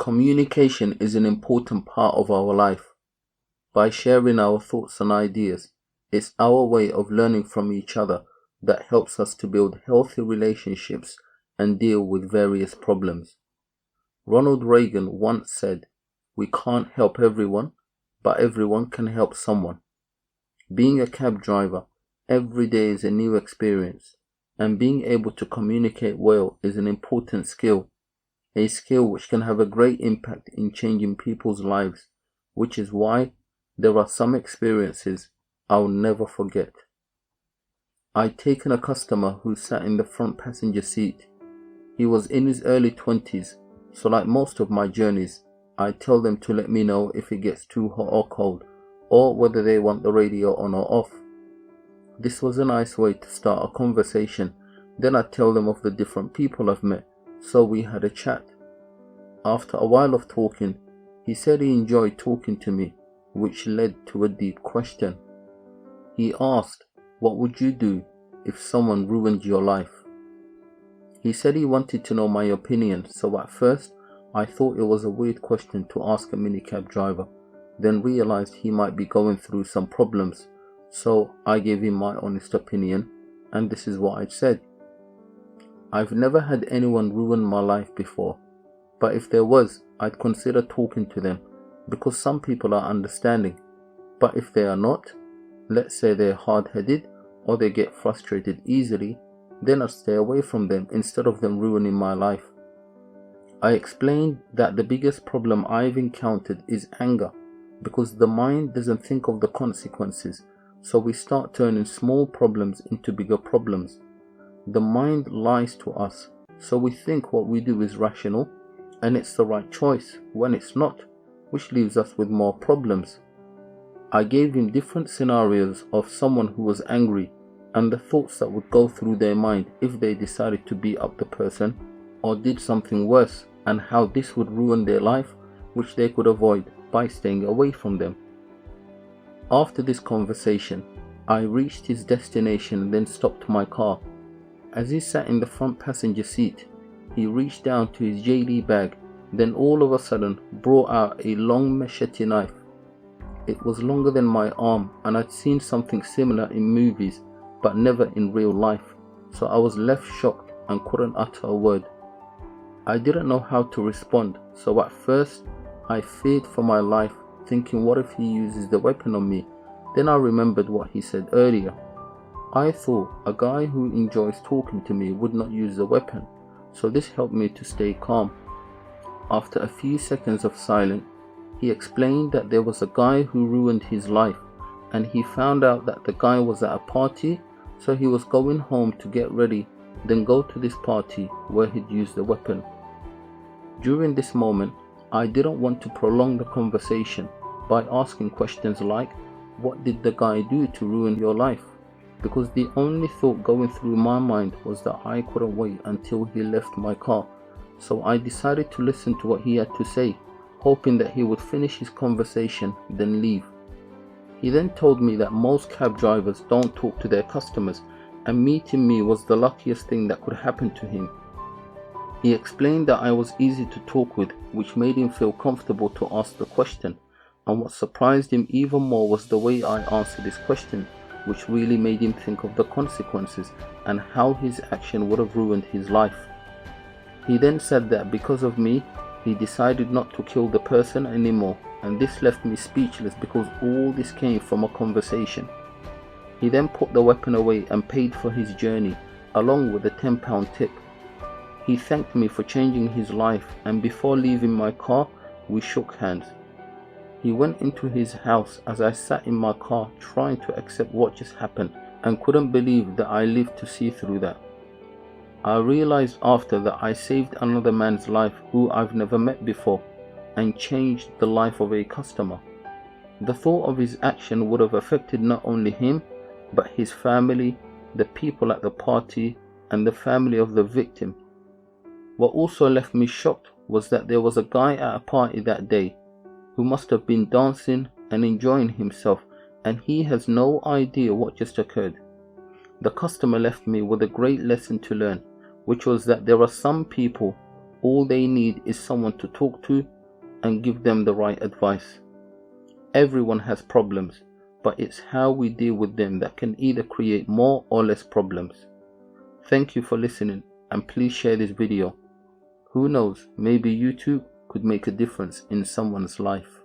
Communication is an important part of our life. By sharing our thoughts and ideas, it's our way of learning from each other that helps us to build healthy relationships and deal with various problems. Ronald Reagan once said, "We can't help everyone, but everyone can help someone." Being a cab driver, every day is a new experience, and being able to communicate well is an important skill, a skill which can have a great impact in changing people's lives, which is why there are some experiences I'll never forget. I'd taken a customer who sat in the front passenger seat. He was in his early 20s, so like most of my journeys, I tell them to let me know if it gets too hot or cold, or whether they want the radio on or off. This was a nice way to start a conversation. Then I tell them of the different people I've met, so we had a chat. After a while of talking, he said he enjoyed talking to me, which led to a deep question. He asked, "What would you do if someone ruined your life?" He said he wanted to know my opinion, so at first I thought it was a weird question to ask a minicab driver, then realized he might be going through some problems, so I gave him my honest opinion, and this is what I said. I've never had anyone ruin my life before, but if there was, I'd consider talking to them, because some people are understanding, but if they are not, let's say they're hard-headed or they get frustrated easily, then I'd stay away from them instead of them ruining my life. I explained that the biggest problem I've encountered is anger, because the mind doesn't think of the consequences, so we start turning small problems into bigger problems. The mind lies to us, so we think what we do is rational and it's the right choice when it's not, which leaves us with more problems. I gave him different scenarios of someone who was angry and the thoughts that would go through their mind if they decided to beat up the person or did something worse, and how this would ruin their life, which they could avoid by staying away from them. After this conversation, I reached his destination and then stopped my car. As he sat in the front passenger seat, he reached down to his JD bag, then all of a sudden brought out a long machete knife. It was longer than my arm, and I'd seen something similar in movies, but never in real life, so I was left shocked and couldn't utter a word. I didn't know how to respond, so at first I feared for my life, thinking what if he uses the weapon on me. Then I remembered what he said earlier. I thought a guy who enjoys talking to me would not use the weapon, so this helped me to stay calm. After a few seconds of silence, he explained that there was a guy who ruined his life, and he found out that the guy was at a party, so he was going home to get ready, then go to this party where he'd use the weapon. During this moment, I didn't want to prolong the conversation by asking questions like, "What did the guy do to ruin your life?" because the only thought going through my mind was that I couldn't wait until he left my car, so I decided to listen to what he had to say, hoping that he would finish his conversation then leave. He then told me that most cab drivers don't talk to their customers, and meeting me was the luckiest thing that could happen to him. He explained that I was easy to talk with, which made him feel comfortable to ask the question, and what surprised him even more was the way I answered his question, which really made him think of the consequences and how his action would have ruined his life. He then said that because of me, he decided not to kill the person anymore, and this left me speechless because all this came from a conversation. He then put the weapon away and paid for his journey, along with a £10 tip. He thanked me for changing his life, and before leaving my car, we shook hands. He went into his house as I sat in my car trying to accept what just happened, and couldn't believe that I lived to see through that. I realized after that I saved another man's life who I've never met before, and changed the life of a customer. The thought of his action would have affected not only him, but his family, the people at the party, and the family of the victim. What also left me shocked was that there was a guy at a party that day who must have been dancing and enjoying himself, and he has no idea what just occurred. The customer left me with a great lesson to learn, which was that there are some people, all they need is someone to talk to and give them the right advice. Everyone has problems, but it's how we deal with them that can either create more or less problems. Thank you for listening, and please share this video. Who knows, maybe you too could make a difference in someone's life.